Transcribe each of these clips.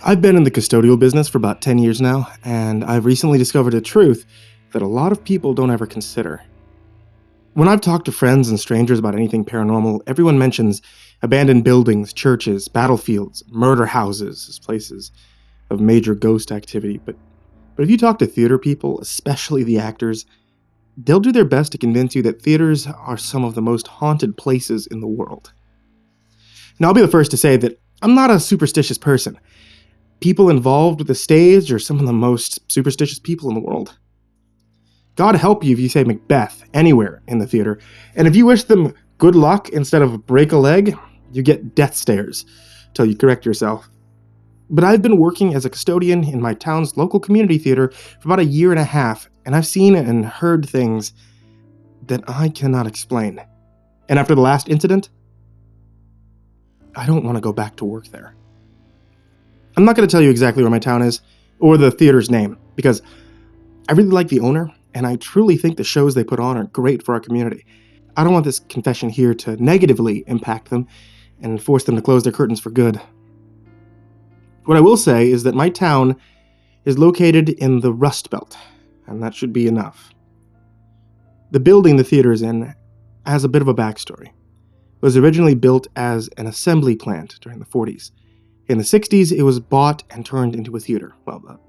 I've been in the custodial business for about 10 years now, and I've recently discovered a truth that a lot of people don't ever consider. When I've talked to friends and strangers about anything paranormal, everyone mentions abandoned buildings, churches, battlefields, murder houses as places of major ghost activity. But if you talk to theater people, especially the actors, they'll do their best to convince you that theaters are some of the most haunted places in the world. Now, I'll be the first to say that I'm not a superstitious person. People involved with the stage are some of the most superstitious people in the world. God help you if you say Macbeth anywhere in the theater, and if you wish them good luck instead of break a leg, you get death stares till you correct yourself. But I've been working as a custodian in my town's local community theater for about a year and a half, and I've seen and heard things that I cannot explain. And after the last incident, I don't want to go back to work there. I'm not going to tell you exactly where my town is, or the theater's name, because I really like the owner, and I truly think the shows they put on are great for our community. I don't want this confession here to negatively impact them and force them to close their curtains for good. What I will say is that my town is located in the Rust Belt, and that should be enough. The building the theater is in has a bit of a backstory. It was originally built as an assembly plant during the 40s. In the 60s, it was bought and turned into a theater. Well,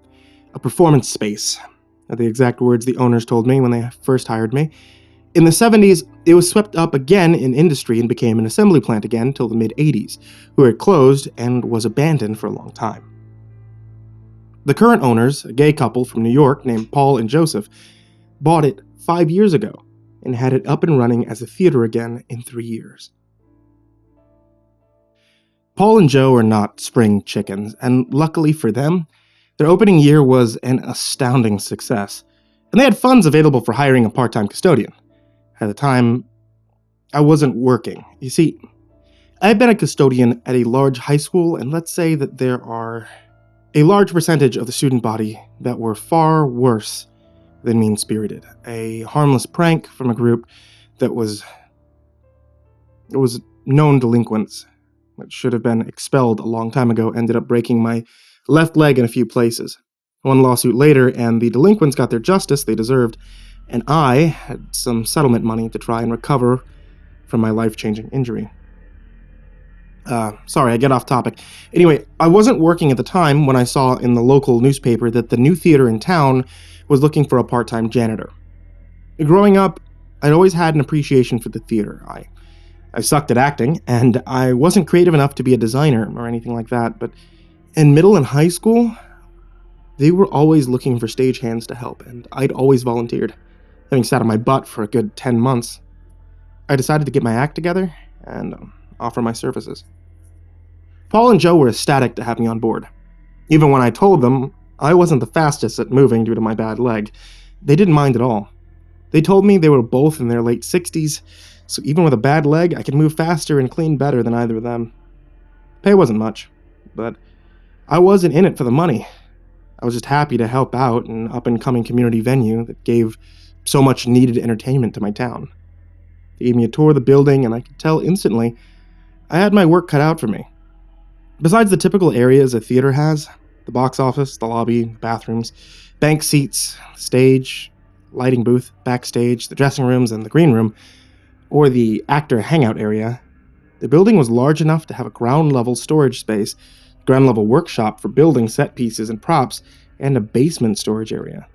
a performance space, are the exact words the owners told me when they first hired me. In the 70s, it was swept up again in industry and became an assembly plant again until the mid-80s, where it closed and was abandoned for a long time. The current owners, a gay couple from New York named Paul and Joseph, bought it 5 years ago and had it up and running as a theater again in 3 years. Paul and Joe are not spring chickens, and luckily for them, their opening year was an astounding success, and they had funds available for hiring a part-time custodian. At the time, I wasn't working. You see, I had been a custodian at a large high school, and let's say that there are a large percentage of the student body that were far worse than mean-spirited. A harmless prank from a group that was known delinquents that should have been expelled a long time ago ended up breaking my left leg in a few places. One lawsuit later, and the delinquents got their justice they deserved, and I had some settlement money to try and recover from my life-changing injury. Sorry, I get off topic. Anyway, I wasn't working at the time when I saw in the local newspaper that the new theater in town was looking for a part-time janitor. Growing up, I'd always had an appreciation for the theater. I sucked at acting, and I wasn't creative enough to be a designer or anything like that, but in middle and high school, they were always looking for stagehands to help, and I'd always volunteered. Having sat on my butt for a good 10 months, I decided to get my act together and offer my services. Paul and Joe were ecstatic to have me on board. Even when I told them I wasn't the fastest at moving due to my bad leg, they didn't mind at all. They told me they were both in their late 60s, so even with a bad leg, I could move faster and clean better than either of them. Pay wasn't much, but I wasn't in it for the money. I was just happy to help out an up-and-coming community venue that gave so much needed entertainment to my town. They gave me a tour of the building, and I could tell instantly I had my work cut out for me. Besides the typical areas a theater has, the box office, the lobby, bathrooms, bank seats, stage, lighting booth, backstage, the dressing rooms, and the green room, or the actor hangout area, the building was large enough to have a ground-level storage space, ground-level workshop for building set pieces and props, and a basement storage area.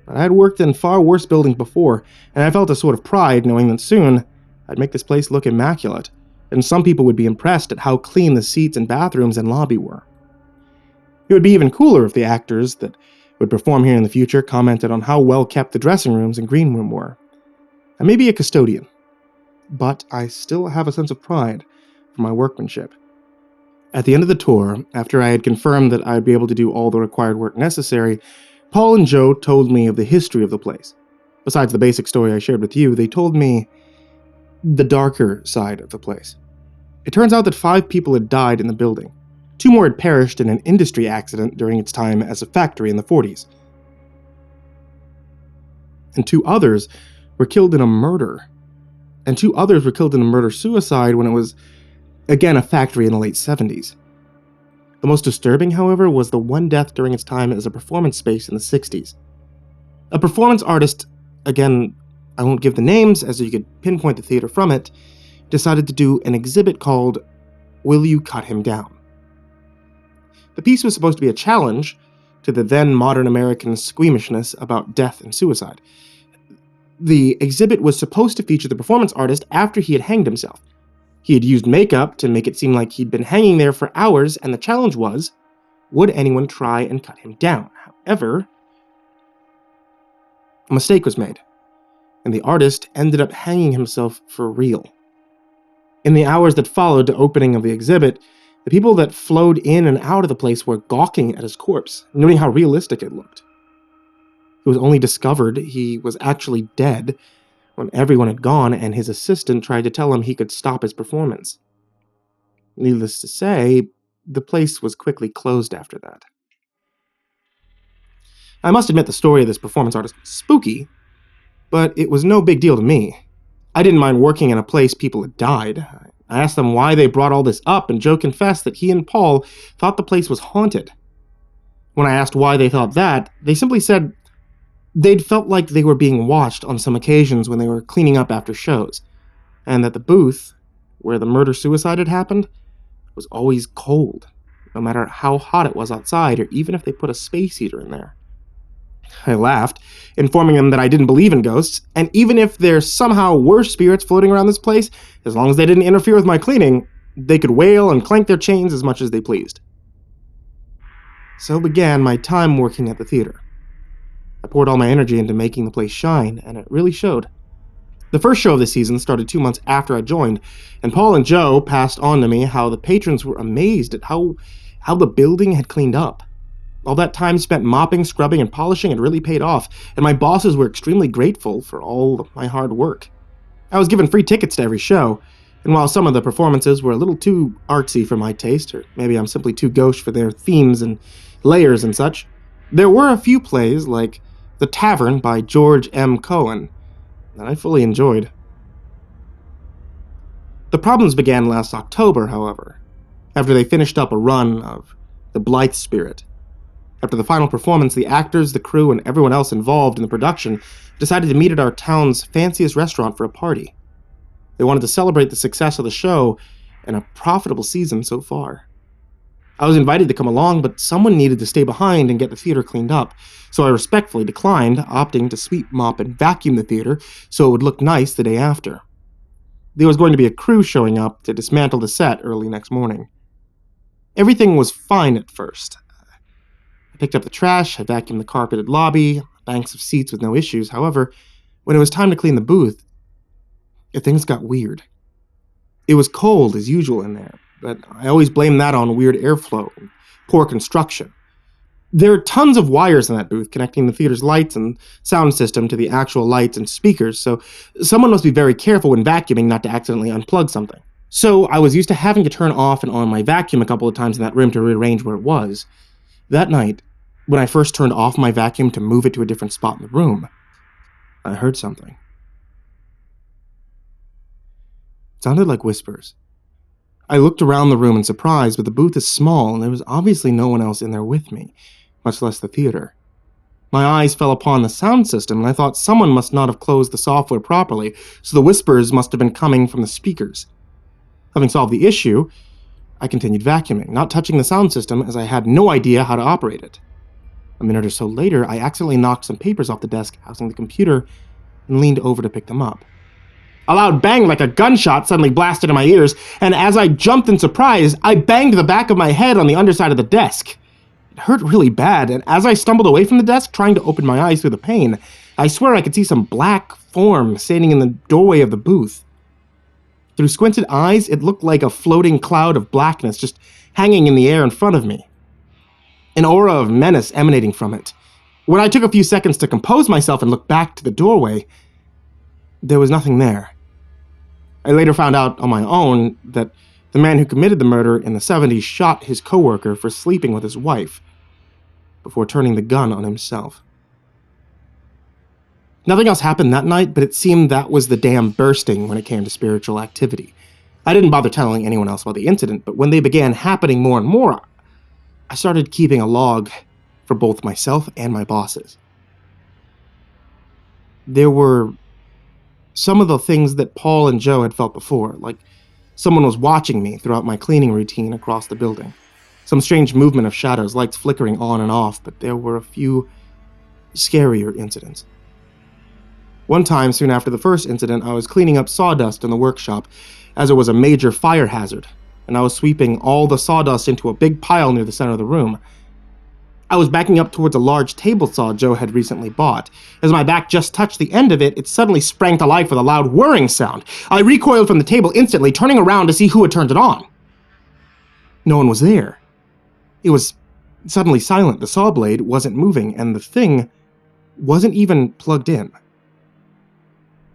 But I had worked in far worse buildings before, and I felt a sort of pride knowing that soon I'd make this place look immaculate, and some people would be impressed at how clean the seats and bathrooms and lobby were. It would be even cooler if the actors that would perform here in the future commented on how well kept the dressing rooms and green room were. I may be a custodian, but I still have a sense of pride for my workmanship. At the end of the tour, after I had confirmed that I'd be able to do all the required work necessary, Paul and Joe told me of the history of the place. Besides the basic story I shared with you, they told me the darker side of the place. It turns out that 5 people had died in the building. 2 more had perished in an industry accident during its time as a factory in the 40s. And 2 others were killed in a murder. And 2 others were killed in a murder-suicide when it was, again, a factory in the late 70s. The most disturbing, however, was the one death during its time as a performance space in the 60s. A performance artist, again, I won't give the names as you could pinpoint the theater from it, decided to do an exhibit called Will You Cut Him Down? The piece was supposed to be a challenge to the then modern American squeamishness about death and suicide. The exhibit was supposed to feature the performance artist after he had hanged himself. He had used makeup to make it seem like he'd been hanging there for hours, and the challenge was, would anyone try and cut him down? However, a mistake was made, and the artist ended up hanging himself for real. In the hours that followed the opening of the exhibit, the people that flowed in and out of the place were gawking at his corpse, noting how realistic it looked. It was only discovered he was actually dead when everyone had gone and his assistant tried to tell him he could stop his performance. Needless to say, the place was quickly closed after that. I must admit the story of this performance artist was spooky, but it was no big deal to me. I didn't mind working in a place people had died. I asked them why they brought all this up, and Joe confessed that he and Paul thought the place was haunted. When I asked why they thought that, they simply said they'd felt like they were being watched on some occasions when they were cleaning up after shows, and that the booth, where the murder-suicide had happened, was always cold, no matter how hot it was outside, or even if they put a space heater in there. I laughed, informing them that I didn't believe in ghosts, and even if there somehow were spirits floating around this place, as long as they didn't interfere with my cleaning, they could wail and clank their chains as much as they pleased. So began my time working at the theater. I poured all my energy into making the place shine, and it really showed. The first show of the season started 2 months after I joined, and Paul and Joe passed on to me how the patrons were amazed at how the building had cleaned up. All that time spent mopping, scrubbing, and polishing had really paid off, and my bosses were extremely grateful for all of my hard work. I was given free tickets to every show, and while some of the performances were a little too artsy for my taste, or maybe I'm simply too gauche for their themes and layers and such, there were a few plays like The Tavern by George M. Cohen that I fully enjoyed. The problems began last October, however, after they finished up a run of The Blithe Spirit. After the final performance, the actors, the crew, and everyone else involved in the production decided to meet at our town's fanciest restaurant for a party. They wanted to celebrate the success of the show and a profitable season so far. I was invited to come along, but someone needed to stay behind and get the theater cleaned up, so I respectfully declined, opting to sweep, mop, and vacuum the theater so it would look nice the day after. There was going to be a crew showing up to dismantle the set early next morning. Everything was fine at first. I picked up the trash, I vacuumed the carpeted lobby, banks of seats with no issues. However, when it was time to clean the booth, things got weird. It was cold as usual in there, but I always blame that on weird airflow and poor construction. There are tons of wires in that booth connecting the theater's lights and sound system to the actual lights and speakers, so someone must be very careful when vacuuming not to accidentally unplug something. So I was used to having to turn off and on my vacuum a couple of times in that room to rearrange where it was. That night, when I first turned off my vacuum to move it to a different spot in the room, I heard something. It sounded like whispers. I looked around the room in surprise, but the booth is small and there was obviously no one else in there with me, much less the theater. My eyes fell upon the sound system and I thought someone must not have closed the software properly, so the whispers must have been coming from the speakers. Having solved the issue, I continued vacuuming, not touching the sound system as I had no idea how to operate it. A minute or so later, I accidentally knocked some papers off the desk housing the computer and leaned over to pick them up. A loud bang like a gunshot suddenly blasted in my ears, and as I jumped in surprise, I banged the back of my head on the underside of the desk. It hurt really bad, and as I stumbled away from the desk, trying to open my eyes through the pain, I swear I could see some black form standing in the doorway of the booth. Through squinted eyes, it looked like a floating cloud of blackness just hanging in the air in front of me. An aura of menace emanating from it. When I took a few seconds to compose myself and look back to the doorway, there was nothing there. I later found out on my own that the man who committed the murder in the 70s shot his coworker for sleeping with his wife before turning the gun on himself. Nothing else happened that night, but it seemed that was the dam bursting when it came to spiritual activity. I didn't bother telling anyone else about the incident, but when they began happening more and more, I started keeping a log for both myself and my bosses. There were some of the things that Paul and Joe had felt before, like someone was watching me throughout my cleaning routine across the building. Some strange movement of shadows, lights flickering on and off, but there were a few scarier incidents. One time, soon after the first incident, I was cleaning up sawdust in the workshop, as it was a major fire hazard, and I was sweeping all the sawdust into a big pile near the center of the room. I was backing up towards a large table saw Joe had recently bought. As my back just touched the end of it, it suddenly sprang to life with a loud whirring sound. I recoiled from the table instantly, turning around to see who had turned it on. No one was there. It was suddenly silent. The saw blade wasn't moving, and the thing wasn't even plugged in.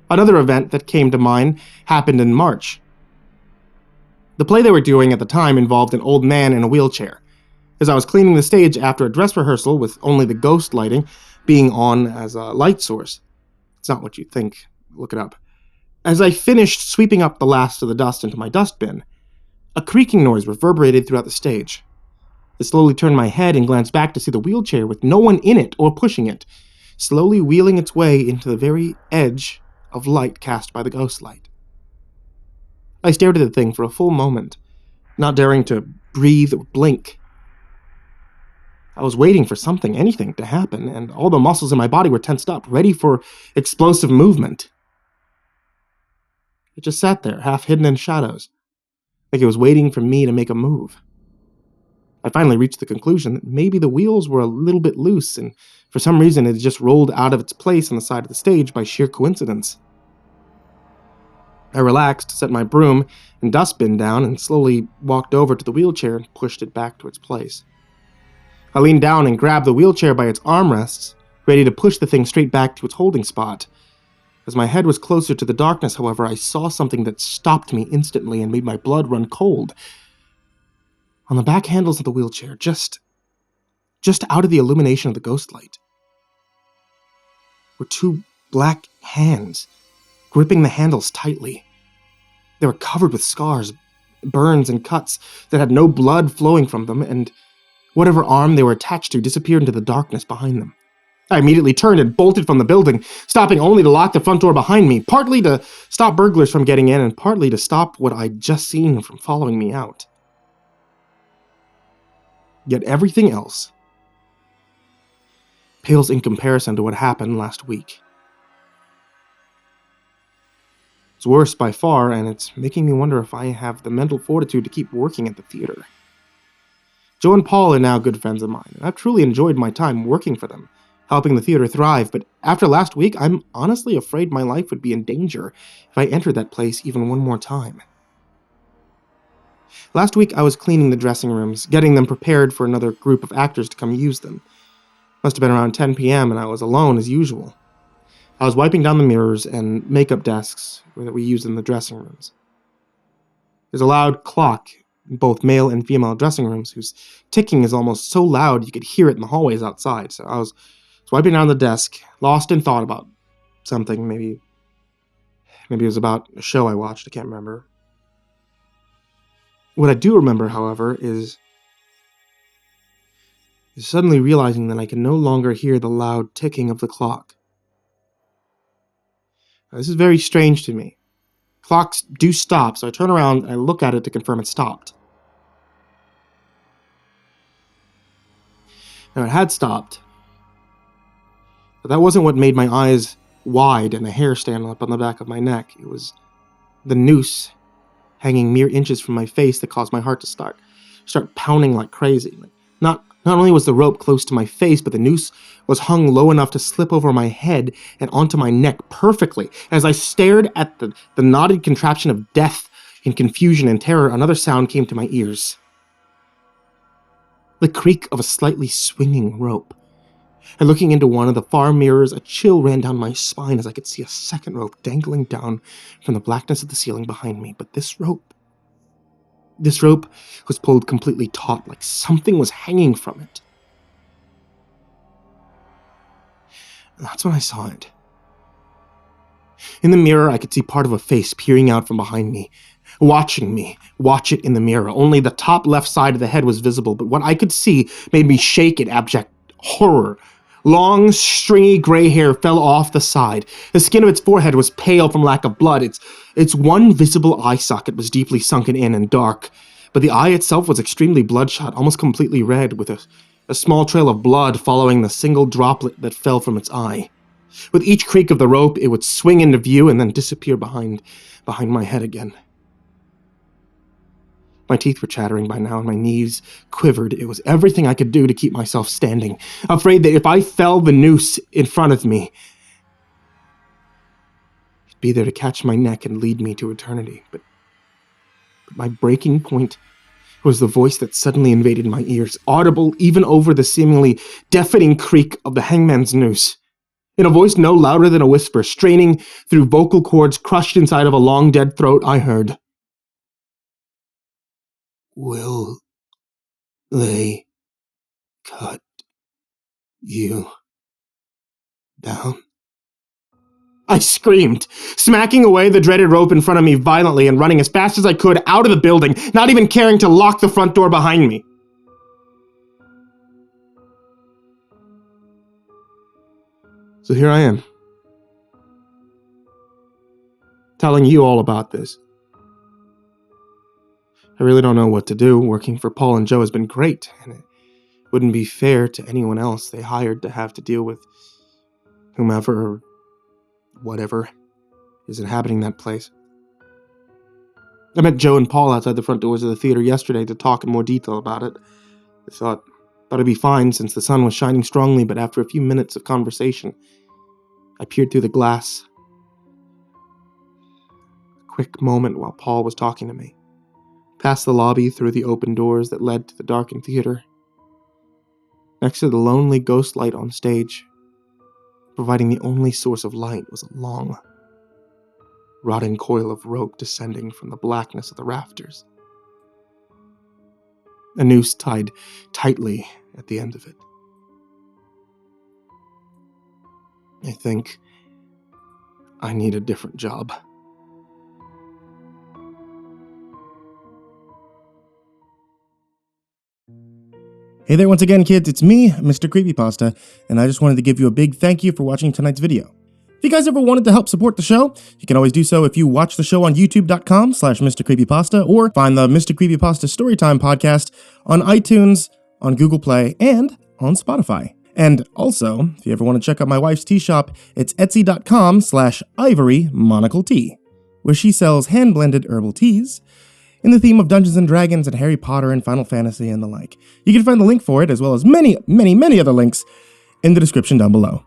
Another event that came to mind happened in March. The play they were doing at the time involved an old man in a wheelchair. As I was cleaning the stage after a dress rehearsal with only the ghost lighting being on as a light source. It's not what you'd think. Look it up. As I finished sweeping up the last of the dust into my dustbin, a creaking noise reverberated throughout the stage. I slowly turned my head and glanced back to see the wheelchair with no one in it or pushing it, slowly wheeling its way into the very edge of light cast by the ghost light. I stared at the thing for a full moment, not daring to breathe or blink. I was waiting for something, anything, to happen, and all the muscles in my body were tensed up, ready for explosive movement. It just sat there, half hidden in shadows, like it was waiting for me to make a move. I finally reached the conclusion that maybe the wheels were a little bit loose, and for some reason it had just rolled out of its place on the side of the stage by sheer coincidence. I relaxed, set my broom and dustbin down, and slowly walked over to the wheelchair and pushed it back to its place. I leaned down and grabbed the wheelchair by its armrests, ready to push the thing straight back to its holding spot. As my head was closer to the darkness, however, I saw something that stopped me instantly and made my blood run cold. On the back handles of the wheelchair, just out of the illumination of the ghost light, were two black hands, gripping the handles tightly. They were covered with scars, burns, and cuts that had no blood flowing from them, and whatever arm they were attached to disappeared into the darkness behind them. I immediately turned and bolted from the building, stopping only to lock the front door behind me, partly to stop burglars from getting in and partly to stop what I'd just seen from following me out. Yet everything else pales in comparison to what happened last week. It's worse by far, and it's making me wonder if I have the mental fortitude to keep working at the theater. Joe and Paul are now good friends of mine, and I've truly enjoyed my time working for them, helping the theater thrive, but after last week, I'm honestly afraid my life would be in danger if I entered that place even one more time. Last week, I was cleaning the dressing rooms, getting them prepared for another group of actors to come use them. Must have been around 10 p.m., and I was alone as usual. I was wiping down the mirrors and makeup desks that we use in the dressing rooms. There's a loud clock in both male and female dressing rooms whose ticking is almost so loud you could hear it in the hallways outside. So I was wiping down the desk, lost in thought about something. Maybe it was about a show I watched. I can't remember. What I do remember, however, is suddenly realizing that I can no longer hear the loud ticking of the clock. Now, this is very strange to me. Clocks do stop, so I turn around and I look at it to confirm it stopped. Now, it had stopped, but that wasn't what made my eyes wide and the hair stand up on the back of my neck. It was the noose hanging mere inches from my face that caused my heart to start pounding like crazy. Not only was the rope close to my face, but the noose was hung low enough to slip over my head and onto my neck perfectly. As I stared at the knotted contraption of death in confusion and terror, another sound came to my ears. The creak of a slightly swinging rope. And looking into one of the far mirrors, a chill ran down my spine as I could see a second rope dangling down from the blackness of the ceiling behind me. But this rope was pulled completely taut, like something was hanging from it. And that's when I saw it. In the mirror, I could see part of a face peering out from behind me, watching me watch it in the mirror. Only the top left side of the head was visible, but what I could see made me shake in abject horror. Long, stringy gray hair fell off the side. The skin of its forehead was pale from lack of blood. Its one visible eye socket was deeply sunken in and dark, but the eye itself was extremely bloodshot, almost completely red, with a small trail of blood following the single droplet that fell from its eye. With each creak of the rope, it would swing into view and then disappear behind my head again. My teeth were chattering by now, and my knees quivered. It was everything I could do to keep myself standing, afraid that if I fell the noose in front of me, it'd be there to catch my neck and lead me to eternity. But my breaking point was the voice that suddenly invaded my ears, audible even over the seemingly deafening creak of the hangman's noose. In a voice no louder than a whisper, straining through vocal cords crushed inside of a long dead throat, I heard, "Will they cut you down?" I screamed, smacking away the dreaded rope in front of me violently and running as fast as I could out of the building, not even caring to lock the front door behind me. So here I am, telling you all about this. I really don't know what to do. Working for Paul and Joe has been great, and it wouldn't be fair to anyone else they hired to have to deal with whomever or whatever is inhabiting that place. I met Joe and Paul outside the front doors of the theater yesterday to talk in more detail about it. I thought it'd be fine since the sun was shining strongly, but after a few minutes of conversation, I peered through the glass. A quick moment while Paul was talking to me. Past the lobby, through the open doors that led to the darkened theater. Next to the lonely ghost light on stage, providing the only source of light, was a long, rotting coil of rope descending from the blackness of the rafters. A noose tied tightly at the end of it. I think I need a different job. Hey there once again, kids, it's me, MrCreepyPasta, and I just wanted to give you a big thank you for watching tonight's video. If you guys ever wanted to help support the show, you can always do so if you watch the show on youtube.com/MrCreepyPasta or find the MrCreepyPasta Storytime podcast on iTunes, on Google Play, and on Spotify. And also, if you ever want to check out my wife's tea shop, it's etsy.com/IvoryMonocleTea, where she sells hand-blended herbal teas in the theme of Dungeons & Dragons and Harry Potter and Final Fantasy and the like. You can find the link for it, as well as many, many, many other links in the description down below.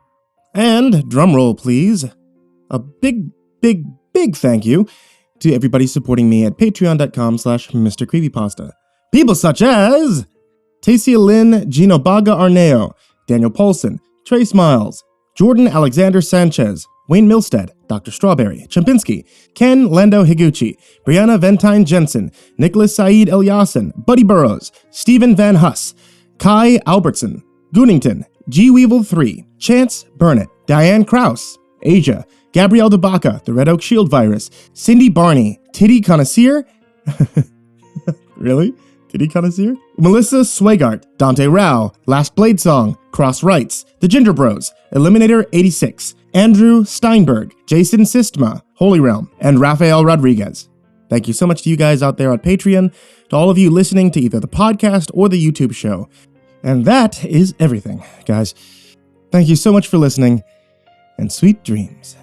And, drumroll please, a big, big, big thank you to everybody supporting me at patreon.com/MrCreepyPasta. People such as Taysia-lynn, Genobaga-Arneho, Daniel Poulsen, Trace Miles, Jordan Alexander Sanchez, Wayne Milstead, Dr. Strawberry, Chompski, Ken Lando Higuchi, Brianna Tine-Janzen, Nicholas Saeid Elyasin, Buddy Burroughs, Stephen Van Huss, Kai Albertson, Goonington, G. Weevil 3, Chance Burnett, Diane Kraus, Asia, Gabrielle the Baca, TheRedOakShieldVirus, Sindee Barney, Titty Connoisseur, really? Titty Connoisseur? Melissa Sweigart, Dante Rowe, Last Blade Song, Cross Rights, The Ginger Bros, Eliminator 86, Andrew Steinberg, Jason Sistma, Holy Realm, and Rafael Rodriguez. Thank you so much to you guys out there on Patreon, to all of you listening to either the podcast or the YouTube show. And that is everything, guys. Thank you so much for listening, and sweet dreams.